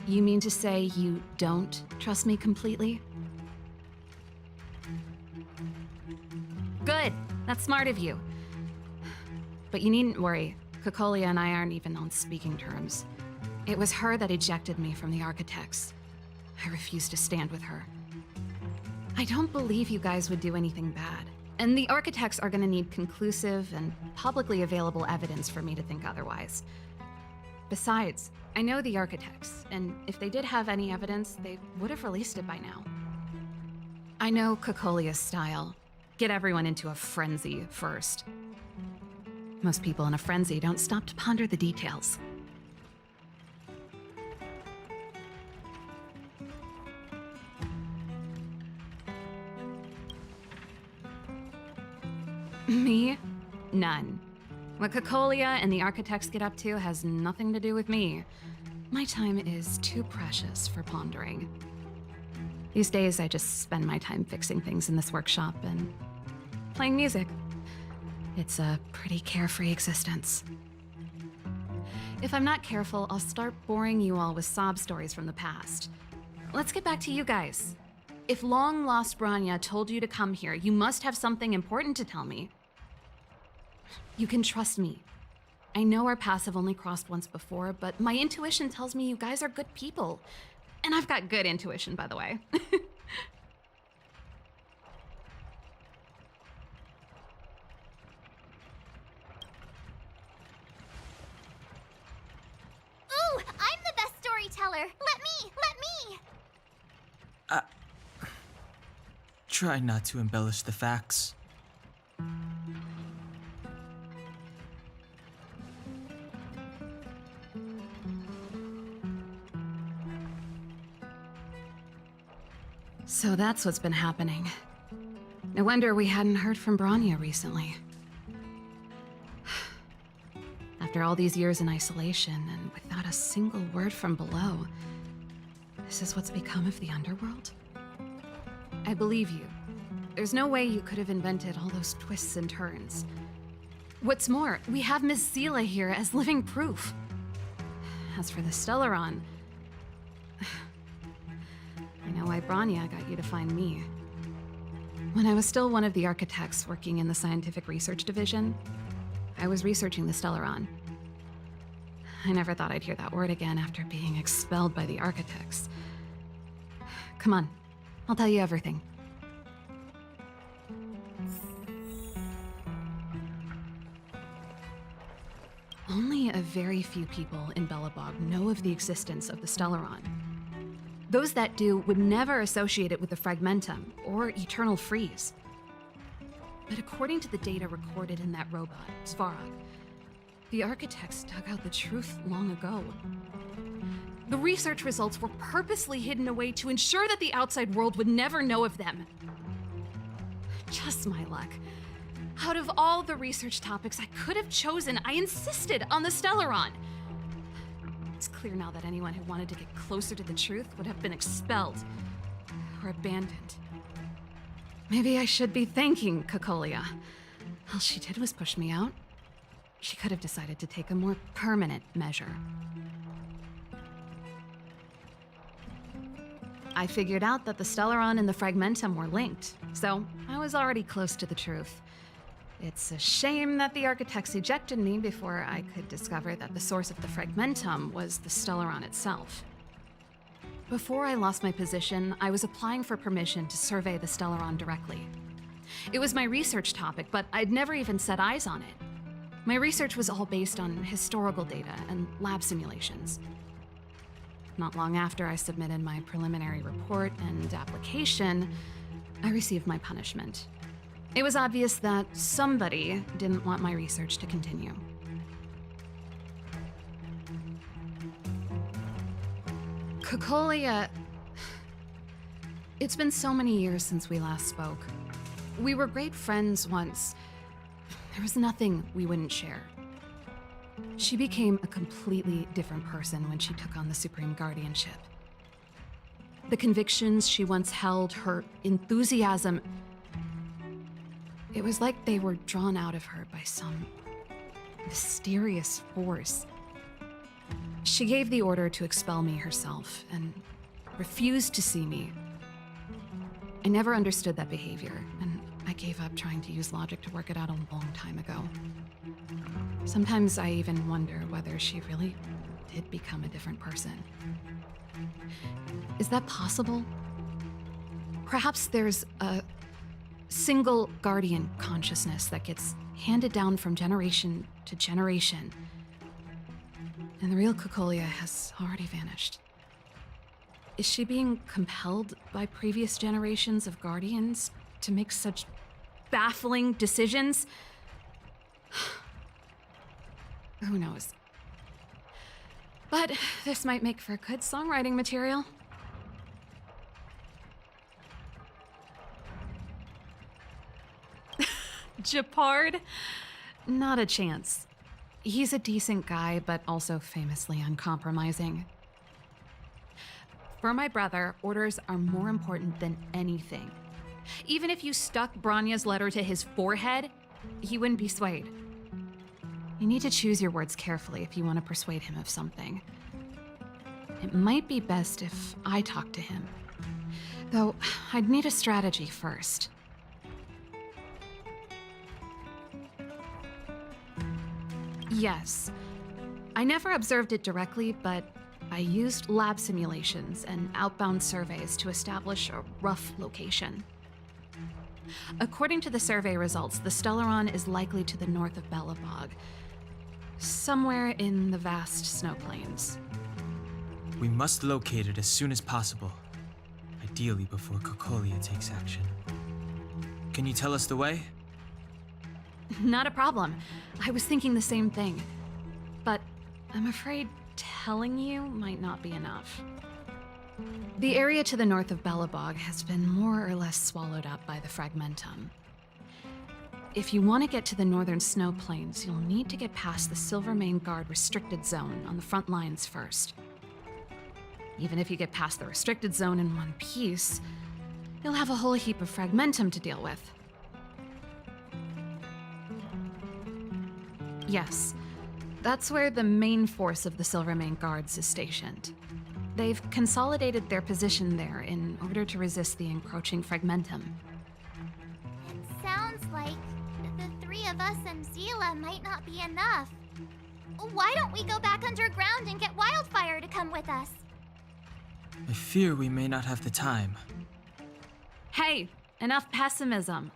You mean to say you don't trust me completely? Good. That's smart of you. But you needn't worry. Kokolia and I aren't even on speaking terms. It was her that ejected me from the Architects. I refuse to stand with her. I don't believe you guys would do anything bad. And the Architects are gonna need conclusive and publicly available evidence for me to think otherwise. Besides, I know the Architects, and if they did have any evidence, they would have released it by now. I know Kokolia's style. Get everyone into a frenzy first. Most people in a frenzy don't stop to ponder the details. Me? None. What Kokolia and the Architects get up to has nothing to do with me. My time is too precious for pondering. These days, I just spend my time fixing things in this workshop and playing music. It's a pretty carefree existence. If I'm not careful, I'll start boring you all with sob stories from the past. Let's get back to you guys. If long-lost Branya told you to come here, you must have something important to tell me. You can trust me. I know our paths have only crossed once before, but my intuition tells me you guys are good people. And I've got good intuition, by the way. Ooh, I'm the best storyteller. Let me. Try not to embellish the facts. So that's what's been happening. No wonder we hadn't heard from Branya recently. After all these years in isolation and without a single word from below, this is what's become of the underworld? I believe you. There's no way you could have invented all those twists and turns. What's more, we have Miss Seela here as living proof. As for the Stellaron, I know why Branya got you to find me. When I was still one of the Architects working in the Scientific Research Division, I was researching the Stellaron. I never thought I'd hear that word again after being expelled by the Architects. Come on, I'll tell you everything. Only a very few people in Belobog know of the existence of the Stellaron. Those that do would never associate it with the Fragmentum or Eternal Freeze. But according to the data recorded in that robot, Svarog, the Architects dug out the truth long ago. The research results were purposely hidden away to ensure that the outside world would never know of them. Just my luck. Out of all the research topics I could have chosen, I insisted on the Stellaron. It's clear now that anyone who wanted to get closer to the truth would have been expelled or abandoned. Maybe I should be thanking Kokolia. All she did was push me out. She could have decided to take a more permanent measure. I figured out that the Stellaron and the Fragmentum were linked, so I was already close to the truth. It's a shame that the Architects ejected me before I could discover that the source of the Fragmentum was the Stellaron itself. Before I lost my position, I was applying for permission to survey the Stellaron directly. It was my research topic, but I'd never even set eyes on it. My research was all based on historical data and lab simulations. Not long after I submitted my preliminary report and application, I received my punishment. It was obvious that somebody didn't want my research to continue. Kokolia... It's been so many years since we last spoke. We were great friends once. There was nothing we wouldn't share. She became a completely different person when she took on the Supreme Guardianship. The convictions she once held, her enthusiasm... It was like they were drawn out of her by some mysterious force. She gave the order to expel me herself and refused to see me. I never understood that behavior, and I gave up trying to use logic to work it out a long time ago. Sometimes I even wonder whether she really did become a different person. Is that possible? Perhaps there's a single guardian consciousness that gets handed down from generation to generation, and the real Cocolia has already vanished. Is she being compelled by previous generations of guardians to make such baffling decisions? Who knows? But this might make for good songwriting material. Japard? Not a chance. He's a decent guy, but also famously uncompromising. For my brother, orders are more important than anything. Even if you stuck Branya's letter to his forehead, he wouldn't be swayed. You need to choose your words carefully if you want to persuade him of something. It might be best if I talk to him. Though, I'd need a strategy first. Yes. I never observed it directly, but I used lab simulations and outbound surveys to establish a rough location. According to the survey results, the Stellaron is likely to the north of Belobog, somewhere in the vast snow plains. We must locate it as soon as possible, ideally before Cocolia takes action. Can you tell us the way? Not a problem. I was thinking the same thing. But I'm afraid telling you might not be enough. The area to the north of Belobog has been more or less swallowed up by the Fragmentum. If you want to get to the northern snow plains, you'll need to get past the Silvermane Guard restricted zone on the front lines first. Even if you get past the restricted zone in one piece, you'll have a whole heap of Fragmentum to deal with. Yes, that's where the main force of the Silvermane Guards is stationed. They've consolidated their position there in order to resist the encroaching Fragmentum. It sounds like the three of us and Zila might not be enough. Why don't we go back underground and get Wildfire to come with us? I fear we may not have the time. Hey, enough pessimism.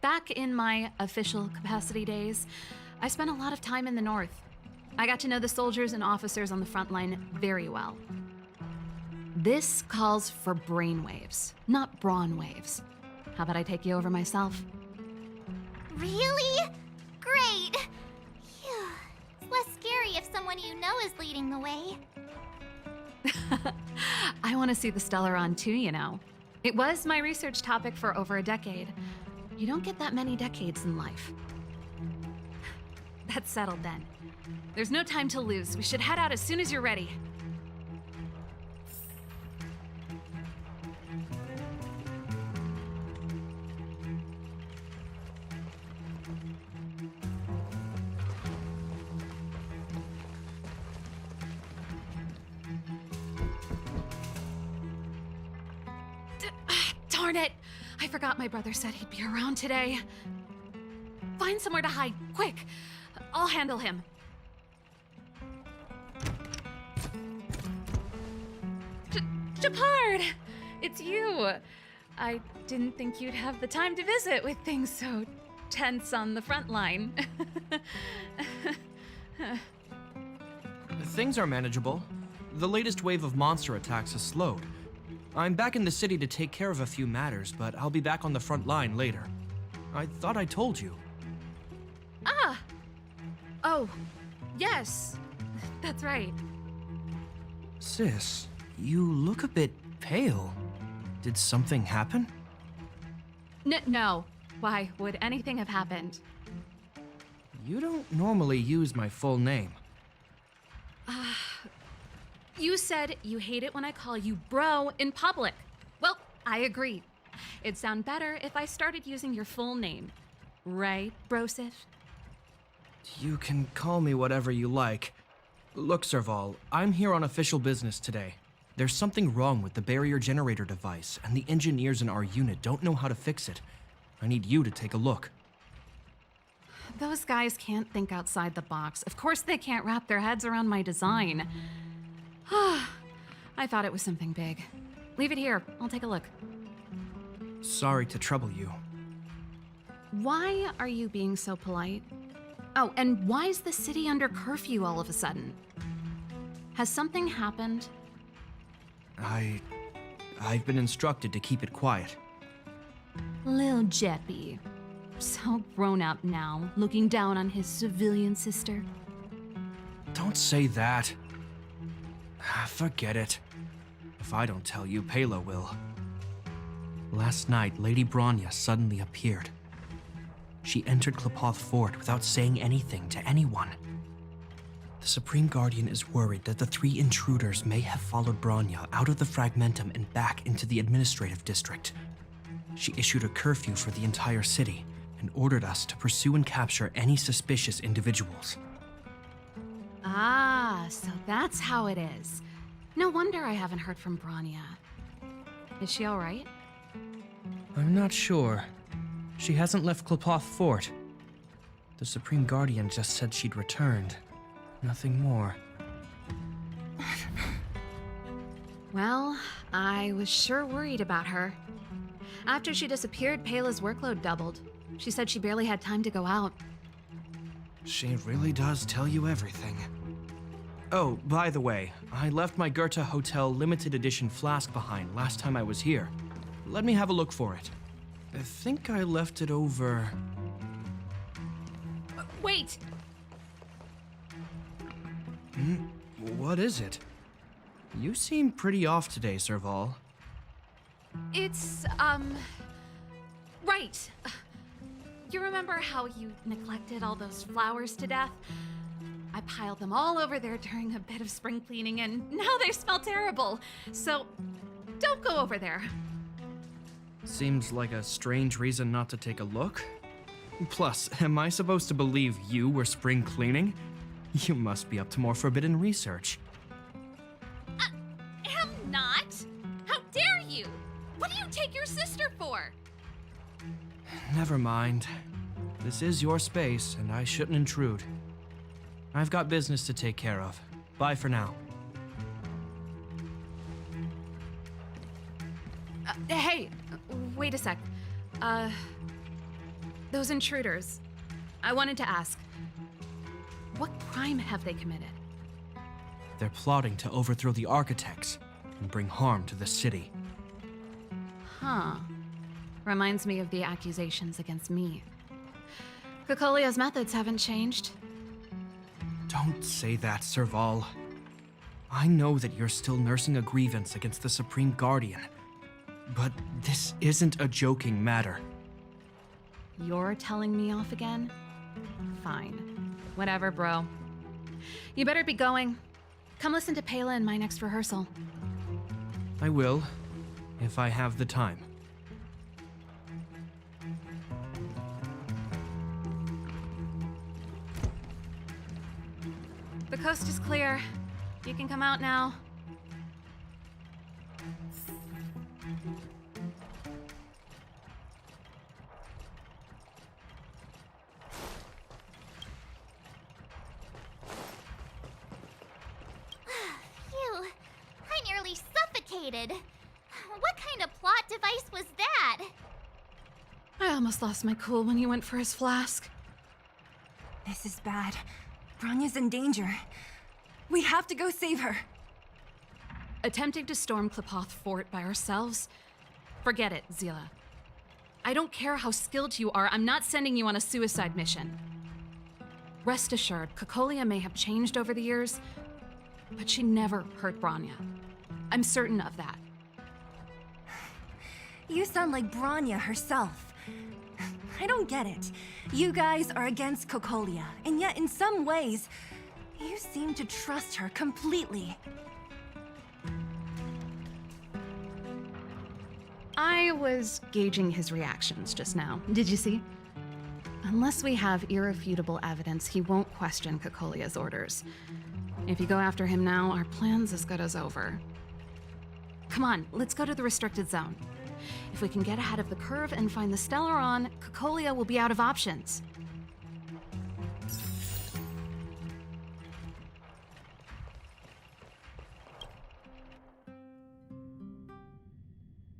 Back in my official capacity days, I spent a lot of time in the north. I got to know the soldiers and officers on the front line very well. This calls for brainwaves, not brawn waves. How about I take you over myself? Really? Great! Phew. It's less scary if someone you know is leading the way. I want to see the Stellaron too, you know. It was my research topic for over a decade. You don't get that many decades in life. That's settled then. There's no time to lose. We should head out as soon as you're ready. Darn it! I forgot my brother said he'd be around today. Find somewhere to hide, quick! I'll handle him. Japard! It's you! I didn't think you'd have the time to visit with things so tense on the front line. Things are manageable. The latest wave of monster attacks has slowed. I'm back in the city to take care of a few matters, but I'll be back on the front line later. I thought I told you. Ah! Oh, yes. That's right. Sis, you look a bit pale. Did something happen? No. Why would anything have happened? You don't normally use my full name. You said you hate it when I call you bro in public. Well, I agree. It'd sound better if I started using your full name. Right, Brosif? You can call me whatever you like. Look, Serval, I'm here on official business today. There's something wrong with the barrier generator device, and the engineers in our unit don't know how to fix it. I need you to take a look. Those guys can't think outside the box. Of course they can't wrap their heads around my design. I thought it was something big. Leave it here. I'll take a look. Sorry to trouble you. Why are you being so polite? Oh, and why is the city under curfew all of a sudden? Has something happened? I've been instructed to keep it quiet. Lil Jeppy. So grown up now, looking down on his civilian sister. Don't say that. Forget it. If I don't tell you, Pela will. Last night, Lady Bronya suddenly appeared. She entered Klepoth Fort without saying anything to anyone. The Supreme Guardian is worried that the 3 intruders may have followed Bronya out of the Fragmentum and back into the administrative district. She issued a curfew for the entire city and ordered us to pursue and capture any suspicious individuals. Ah, so that's how it is. No wonder I haven't heard from Bronya. Is she all right? I'm not sure. She hasn't left Klepoth Fort. The Supreme Guardian just said she'd returned. Nothing more. Well, I was sure worried about her. After she disappeared, Pela's workload doubled. She said she barely had time to go out. She really does tell you everything. Oh, by the way, I left my Goethe Hotel limited edition flask behind last time I was here. Let me have a look for it. I think I left it over... Wait! What is it? You seem pretty off today, Serval. It's, right. You remember how you neglected all those flowers to death? I piled them all over there during a bit of spring cleaning, and now they smell terrible. So, don't go over there. Seems like a strange reason not to take a look. Plus, am I supposed to believe you were spring cleaning? You must be up to more forbidden research. Am not. How dare you? What do you take your sister for? Never mind. This is your space, and I shouldn't intrude. I've got business to take care of. Bye for now. Hey, wait a sec. Those intruders. I wanted to ask, what crime have they committed? They're plotting to overthrow the architects and bring harm to the city. Huh. Reminds me of the accusations against me. Cocolia's methods haven't changed. Don't say that, Serval. I know that you're still nursing a grievance against the Supreme Guardian, but this isn't a joking matter. You're telling me off again? Fine. Whatever, bro. You better be going. Come listen to Pela in my next rehearsal. I will, if I have the time. The coast is clear. You can come out now. Phew, I nearly suffocated. What kind of plot device was that? I almost lost my cool when he went for his flask. This is bad. Bronya's in danger. We have to go save her. Attempting to storm Klepoth Fort by ourselves? Forget it, Zila. I don't care how skilled you are, I'm not sending you on a suicide mission. Rest assured, Cocolia may have changed over the years, but she never hurt Bronya. I'm certain of that. You sound like Bronya herself. I don't get it. You guys are against Cocolia, and yet in some ways, you seem to trust her completely. I was gauging his reactions just now. Did you see? Unless we have irrefutable evidence, he won't question Cocolia's orders. If you go after him now, our plan's as good as over. Come on, let's go to the restricted zone. If we can get ahead of the curve and find the Stellaron, Cocolia will be out of options.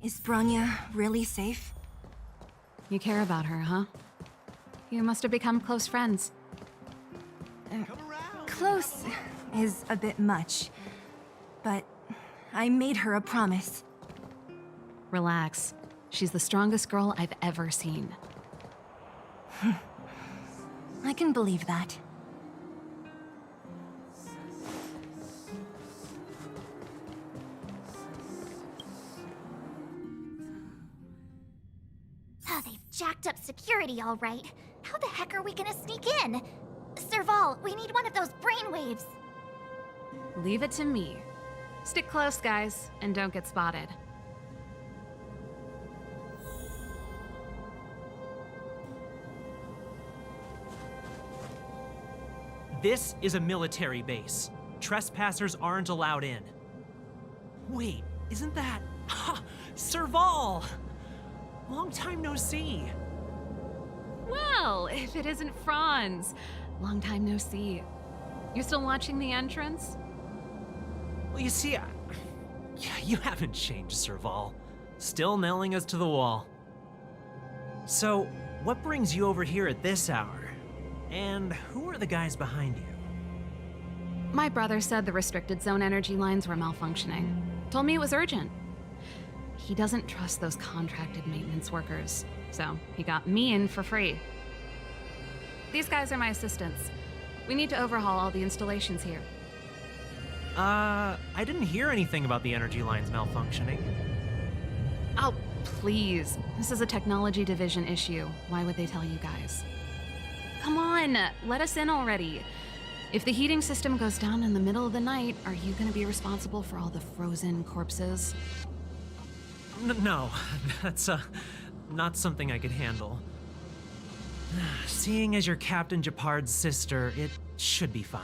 Is Bronya really safe? You care about her, huh? You must have become close friends. Close is a bit much, but I made her a promise. Relax. She's the strongest girl I've ever seen. I can believe that. Oh, they've jacked up security all right. How the heck are we gonna sneak in? Serval, we need one of those brainwaves. Leave it to me. Stick close, guys, and don't get spotted. This is a military base. Trespassers aren't allowed in. Wait, isn't that... Ha! Serval! Long time no see. Well, if it isn't Franz. Long time no see. You still watching the entrance? Well, you see, you haven't changed, Serval. Still nailing us to the wall. So, what brings you over here at this hour? And who are the guys behind you? My brother said the restricted zone energy lines were malfunctioning. Told me it was urgent. He doesn't trust those contracted maintenance workers, so he got me in for free. These guys are my assistants. We need to overhaul all the installations here. I didn't hear anything about the energy lines malfunctioning. Oh, please. This is a technology division issue. Why would they tell you guys? Come on, let us in already. If the heating system goes down in the middle of the night, are you gonna be responsible for all the frozen corpses? No, that's not something I could handle. Seeing as you're Captain Japard's sister, it should be fine.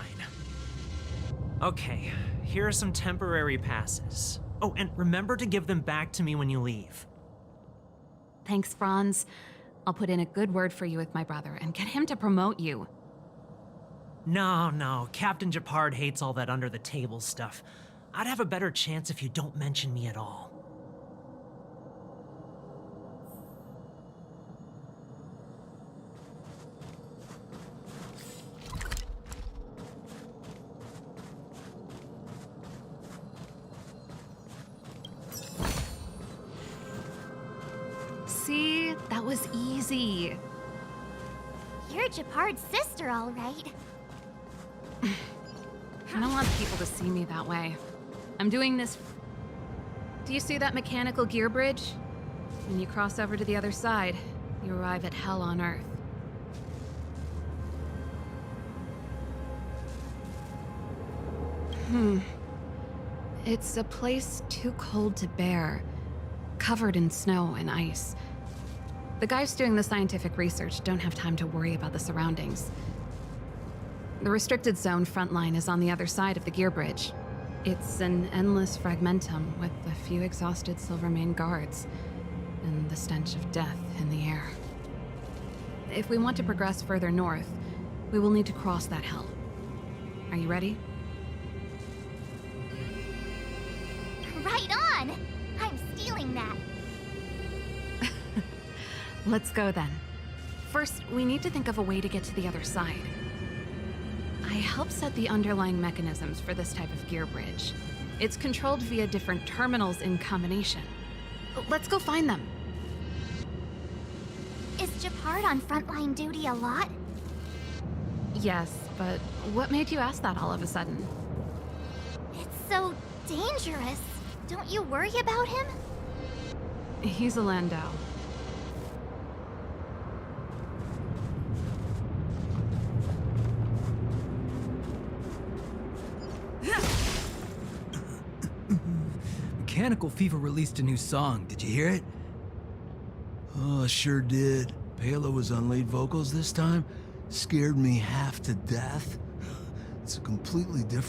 Okay, here are some temporary passes. Oh, and remember to give them back to me when you leave. Thanks, Franz. I'll put in a good word for you with my brother and get him to promote you. No, Captain Japard hates all that under-the-table stuff. I'd have a better chance if you don't mention me at all. See? That was easy. You're Japard's sister, all right. I don't want people to see me that way. I'm doing this... Do you see that mechanical gear bridge? When you cross over to the other side, you arrive at hell on Earth. It's a place too cold to bear, covered in snow and ice. The guys doing the scientific research don't have time to worry about the surroundings. The restricted zone front line is on the other side of the gear bridge. It's an endless fragmentum with a few exhausted Silvermane guards and the stench of death in the air. If we want to progress further north, we will need to cross that hell. Are you ready? Right on! I'm stealing that. Let's go then. First, we need to think of a way to get to the other side. I helped set the underlying mechanisms for this type of gear bridge. It's controlled via different terminals in combination. Let's go find them. Is Japard on frontline duty a lot? Yes, but what made you ask that all of a sudden? It's so dangerous. Don't you worry about him? He's a Landau. Mechanical Fever released a new song. Did you hear it? Oh, sure did. Palo was on lead vocals this time. Scared me half to death. It's a completely different